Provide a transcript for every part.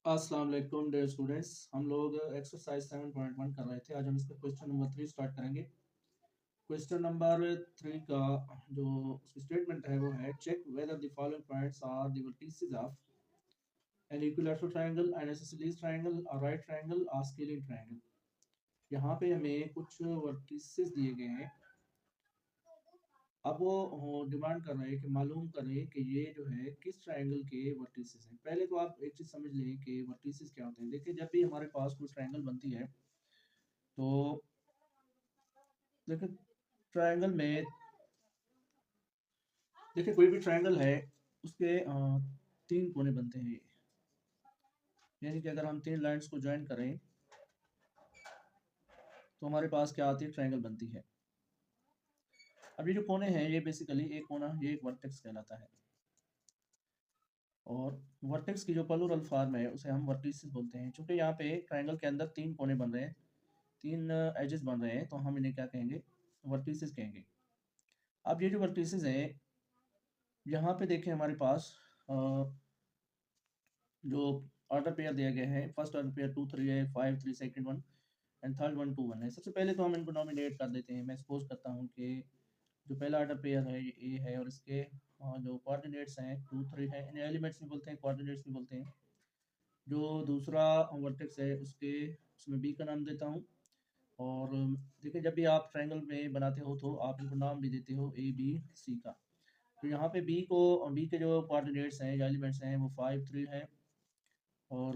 अस्सलाम वालेकुम dear students. हम लोग एक्सरसाइज 7.1 कर रहे थे। आज हम इसका क्वेश्चन नंबर 3 स्टार्ट करेंगे। क्वेश्चन नंबर 3 का जो स्टेटमेंट है वो है check whether the following points are the vertices of an equilateral triangle, an isosceles triangle, a right triangle, a scalene triangle. यहाँ पे हमें कुछ वर्टिसेस दिए गए हैं। अब वो डिमांड कर रहे हैं कि मालूम करें कि ये जो है किस ट्रायंगल के वर्टिसेस हैं। पहले तो आप एक चीज़ समझ लें कि वर्टिसेस क्या होते हैं। देखिए, जब भी हमारे पास कोई ट्रायंगल बनती है तो देखिए ट्रायंगल में देखिए कोई भी ट्रायंगल है उसके तीन कोने बनते हैं। यानी कि अगर हम तीन लाइंस को ज्वाइन करें तो हमारे पास क्या आती है, ट्रायंगल बनती है। अब ये जो कोने हैं ये बेसिकली एक कोना ये एक वर्टेक्स कहलाता है, और वर्टेक्स की जो प्लूरल फॉर्म है उसे हम वर्टिसेस बोलते हैं। क्योंकि यहाँ पे ट्रायंगल के अंदर तीन कोने बन रहे हैं, तीन एजेस बन रहे हैं, तो हम इन्हें क्या कहेंगे, वर्टिसेस कहेंगे। अब ये जो वर्टिसेस हैं यहाँ पे देखें हमारे पास जो ऑर्डर पेयर दिया गया है, फर्स्ट ऑर्डर पेयर 2 3 है, 5 3 second one and third one 2 1 है। सबसे पहले तो हम इनको नॉमिनेट कर देते हैं। मैं सपोज करता हूँ कि जो पहला ऑर्डर पेयर है ये ए है, और इसके जो कोऑर्डिनेट्स हैं 2 3 है। इन्हें एलिमेंट्स भी बोलते हैं, कोऑर्डिनेट्स भी बोलते हैं। जो दूसरा वर्टेक्स है उसमें बी का नाम देता हूँ। और देखिए, जब भी आप ट्रायंगल में बनाते हो तो आप इनको नाम भी देते हो ए बी सी का। तो यहाँ पे बी के जो कोऑर्डिनेट्स हैं या एलिमेंट्स हैं वो 5 3 है, और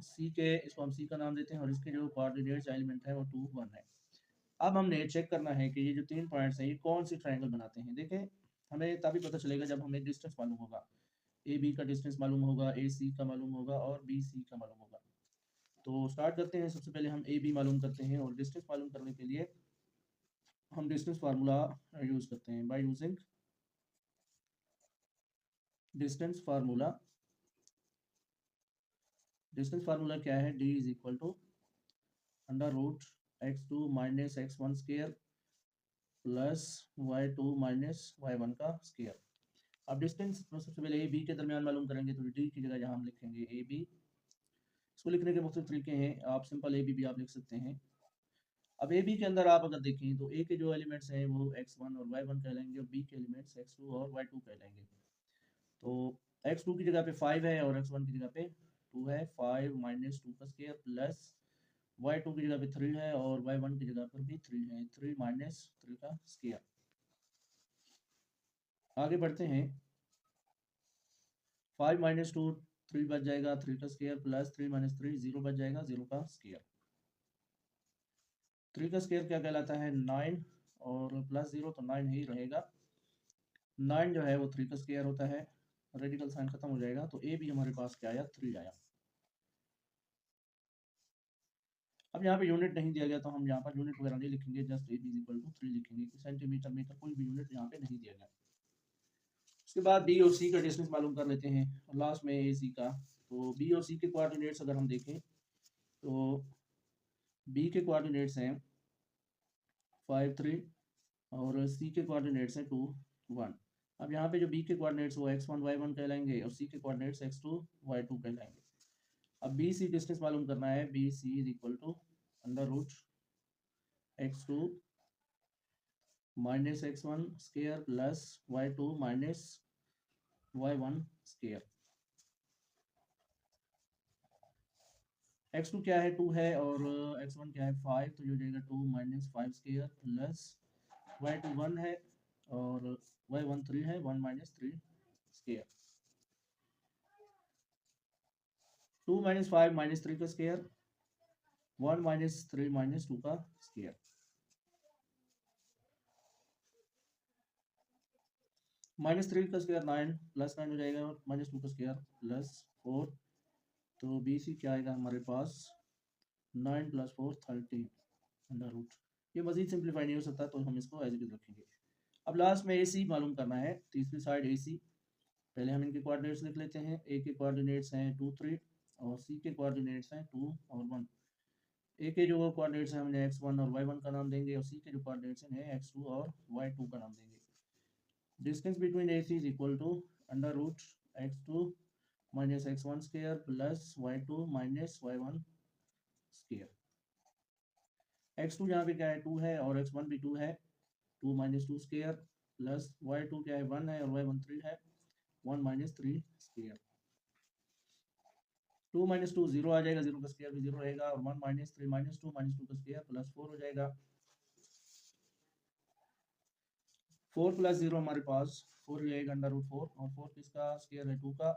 सी के इसको हम सी का नाम देते हैं, और इसके जो कोऑर्डिनेट्स एलिमेंट है वो 2 1 है। अब हमने चेक करना है कि ये जो तीन पॉइंट्स हैं ये कौन सी ट्रायंगल बनाते हैं। देखें, हमें तभी पता चलेगा जब हमें डिस्टेंस मालूम होगा। ए बी का डिस्टेंस मालूम होगा, ए सी का मालूम होगा, और बी सी का मालूम होगा। तो स्टार्ट करते हैं। सबसे पहले हम ए बी मालूम करते हैं, और डिस्टेंस मालूम करने के लिए हम डिस्टेंस फार्मूला यूज़ करते हैं। By using distance formula, distance formula क्या है, D is equal to under root x2 minus x1 square plus y2 minus y1 का स्केयर। अब डिस्टेंस तो सबसे पहले ए बी के दरमियान मालूम करेंगे, तो डी की जगह यहाँ हम लिखेंगे ए बी। इसको लिखने के मुख्तलिफ तरीके हैं, आप सिंपल ए बी भी आप लिख सकते हैं। अब ए बी के अंदर आप अगर देखें तो ए के जो एलिमेंट्स हैं वो x1 और y1 कहलाएंगे, और बी के एलिमेंट्स x2 और y2 कहलाएंगे। तो x2 की जगह पे 5 है और x1 की जगह पे 2 है। 5 माइनस 2 का स्केयर प्लस y2 की जगह पे 3 है, और y1 की जगह पर भी 3 है। 3 माइनस 3 का स्केयर। आगे बढ़ते हैं। 5 माइनस 2 3 बच जाएगा, 3 का स्केयर प्लस 3 माइनस 3 0 बच जाएगा, 0 का स्केयर। 3 का स्केयर क्या कहलाता है, 9, और प्लस 0 तो 9 ही रहेगा। 9 जो है वो 3 का स्केयर होता है। रेडिकल साइन खत्म हो जाएगा, तो ए भी हमारे पास क्या आया, 3 आया। अब यहाँ पे यूनिट नहीं दिया गया तो हम यहाँ पर यूनिट वगैरह नहीं लिखेंगे, just A B equal to 3 लिखेंगे। सेंटीमीटर मीटर कोई भी यूनिट यहाँ पे नहीं दिया गया। उसके बाद बी और सी का डिस्टेंस मालूम कर लेते हैं, और लास्ट में ए सी का। तो बी और सी के कोऑर्डिनेट्स अगर हम देखें तो बी के कोऑर्डिनेट्स हैं 5 3, और सी के कोऑर्डिनेट्स हैं 2 1। अब यहाँ पे जो बी के कोऑर्डिनेट्स वो x1 y1 कहलाएंगे, और सी के कोऑर्डिनेट्स x2 y2 कहलाएंगे। अब बी सी डिस्टेंस मालूम करना है, B C is equal to under root x2 minus x1 square plus y2 minus y1 square. x2 क्या है, 2 है, और x1 क्या है, 5, तो ये हो जाएगा 2 माइनस 5 स्केयर प्लस y2 1 है, और y1 3 है, 1 माइनस 3 स्केयर। 2 माइनस 5 माइनस 3 का स्केयर, 1 माइनस 3 माइनस 2 का स्केयर। माइनस 3 का स्केयर 9, प्लस 9 हो जाएगा, माइनस 2 का स्केयर प्लस 4। तो बी सी क्या आएगा हमारे पास, 9 प्लस 4 13 अंडर रूट। ये मजीद सिंप्लीफाई नहीं हो सकता, तो हम इसको एज इट इज रखेंगे। अब लास्ट में ए सी मालूम करना है, तीसरी साइड ए सी। पहले हम इनके कोऑर्डिनेट्स लिख लेते हैं। ए के कोऑर्डिनेट्स हैं 2 3, और सी के कोऑर्डिनेट्स हैं 2 और 1। ए के जो कोऑर्डिनेट्स हैं हमने x1 और y1 का नाम देंगे, और सी के जो कोऑर्डिनेट्स हैं x2 और y2 का नाम देंगे। Distance between A C is equal to under root x2 minus x1 square plus y2 minus y1 square. x2 यहाँ पे क्या है 2 है और x1 भी 2 है, 2 माइनस 2 स्क्वायर प्लस y2 क्या है 1 है और y1 3 है, 1 माइनस 3 स्क्वायर। 2 माइनस 2 0 आ जाएगा, 0 का स्क्वायर भी 0 रहेगा और 1 माइनस 3 माइनस 2 का स्क्वायर प्लस 4 हो जाएगा। 4 प्लस 0 हमारे पास 4 ही रहेगा अंडर रूट 4 और 4 किसका स्क्वायर है 2 का,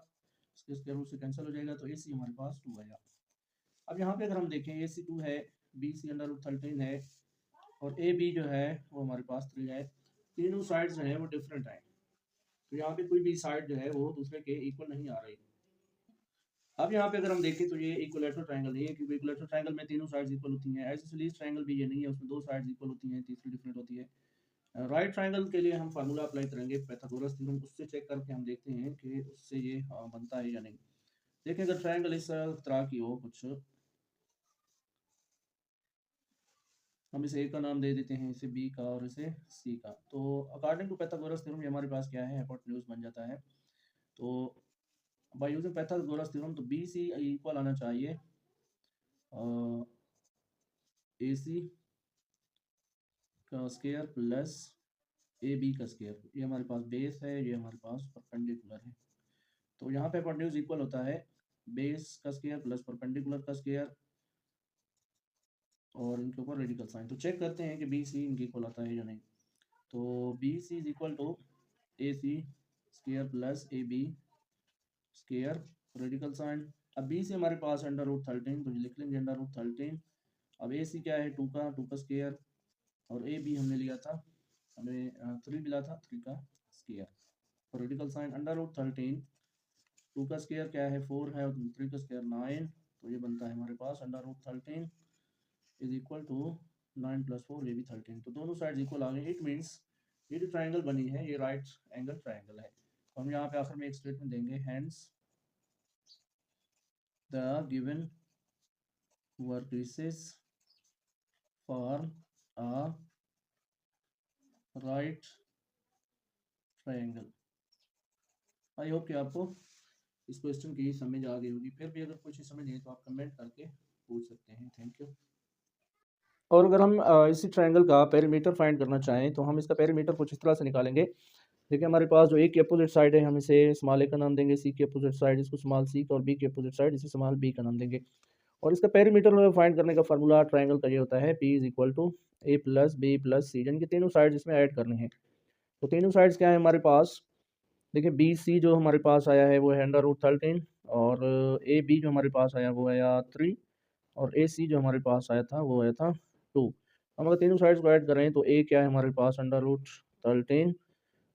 इसके स्क्वायर रूट से कैंसिल हो जाएगा तो AC हमारे पास 2 आएगा। अब यहाँ पे अगर हम देखें AC 2 है, BC अंडर रूट 13 है और AB जो है वो हमारे पास 3 है। तीनों साइड्स जो है वो डिफरेंट है, तो यहाँ पे कोई भी साइड जो है वो दूसरे के इक्वल नहीं आ रही। अब यहाँ पे अगर हम देखें तो ये इक्विलेटरल ट्रायंगल नहीं है, क्योंकि इक्विलेटरल ट्रायंगल में तीनों साइड्स इक्वल होती हैं। आइसोसेलेस ट्रायंगल भी ये नहीं है, उसमें 2 साइड्स इक्वल होती हैं, तीसरी डिफरेंट होती है। राइट ट्रायंगल के लिए हम फार्मूला अप्लाई करेंगे पाइथागोरस थ्योरम, उससे चेक करके हम देखते हैं कि उससे ये बनता है या नहीं। देखें अगर ट्रायंगल इस तरह की हो कुछ, हम इसे ए का नाम दे देते हैं, इसे बी का और इसे सी का। तो अकॉर्डिंग टू पाइथागोरस थ्योरम ये हमारे पास क्या है, हाइपोटेन्यूज बन जाता है। तो बाय यूजिंग पाइथागोरस थ्योरम तो बी सी इक्वल आना चाहिए ए सी का स्क्वायर प्लस ए बी का स्क्वायर। ये हमारे पास बेस है, ये हमारे पास परपेंडिकुलर है। तो यहाँ पे हाइपोटेन्यूज इक्वल होता है बेस का स्क्वायर प्लस परपेंडिकुलर का स्क्वायर और इनके ऊपर रेडिकल साइन। तो चेक करते हैं कि बी सी इनके इक्वल आता है या नहीं। तो B C is equal to A C square plus A B square radical sign. अब बी सी हमारे पास अंडर रूट 13, तो ये लिख लेंगे अंडर रूट 13। अब ए सी क्या है 2 का स्क्वायर और ए बी हमने लिया था, हमें 3 मिला था, 3 का square. Radical sign under root 13, 2 का स्क्वायर क्या है 4 है और 3 का स्क्वायर 9, तो ये बनता है हमारे पास under root 13 is equal to 9 plus 4, ये भी 13। तो दोनों साइड इक्वल आ गए। इट मीन्स ये जो ट्राइंगल बनी है ये राइट एंगल ट्राइंगल है। तो हम यहाँ पे आखिर में एक स्टेटमेंट देंगे, hence the given vertices form a right triangle. I hope कि आपको इस क्वेश्चन की समझ आ गई होगी। फिर भी अगर कुछ समझ नहीं तो आप कमेंट करके पूछ सकते हैं। Thank you. और अगर हम इसी ट्रायंगल का पेरीमीटर फाइंड करना चाहें तो हम इसका पेरीमीटर कुछ इस तरह से निकालेंगे। देखिए हमारे पास जो ए की अपोजिट साइड है हम इसे स्मॉल ए का नाम देंगे, सी की अपोजिट साइड इसको स्मॉल सी का और बी की अपोजिट साइड इसे स्मॉल बी का नाम देंगे। और इसका पेरीमीटर फाइंड करने का फार्मूला ट्रायंगल का ये होता है P is equal to A plus B plus C, यानी कि तीनों साइड्स इसमें ऐड करने हैं। तो तीनों साइड्स क्या है हमारे पास, देखिए बी सी जो हमारे पास आया है वो है अंडर रूट 13 और ए बी जो हमारे पास आया वो आया 3 और ए सी जो हमारे पास आया था वो आया था 2। हम अगर तीनों साइड्स को ऐड करें तो ए क्या है हमारे पास अंडर रूट 13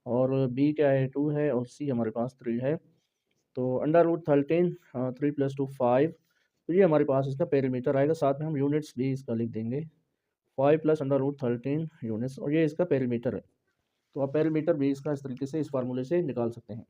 और बी क्या है 2 है और सी हमारे पास 3 है। तो अंडर रूट 13 3 प्लस 2 5, तो ये हमारे पास इसका पेरीमीटर आएगा। साथ में हम यूनिट्स भी इसका लिख देंगे 5 प्लस अंडर रूट 13 यूनिट्स, और ये इसका पेरीमीटर है। तो आप पेरीमीटर भी इसका इस तरीके से इस फार्मूले से निकाल सकते हैं।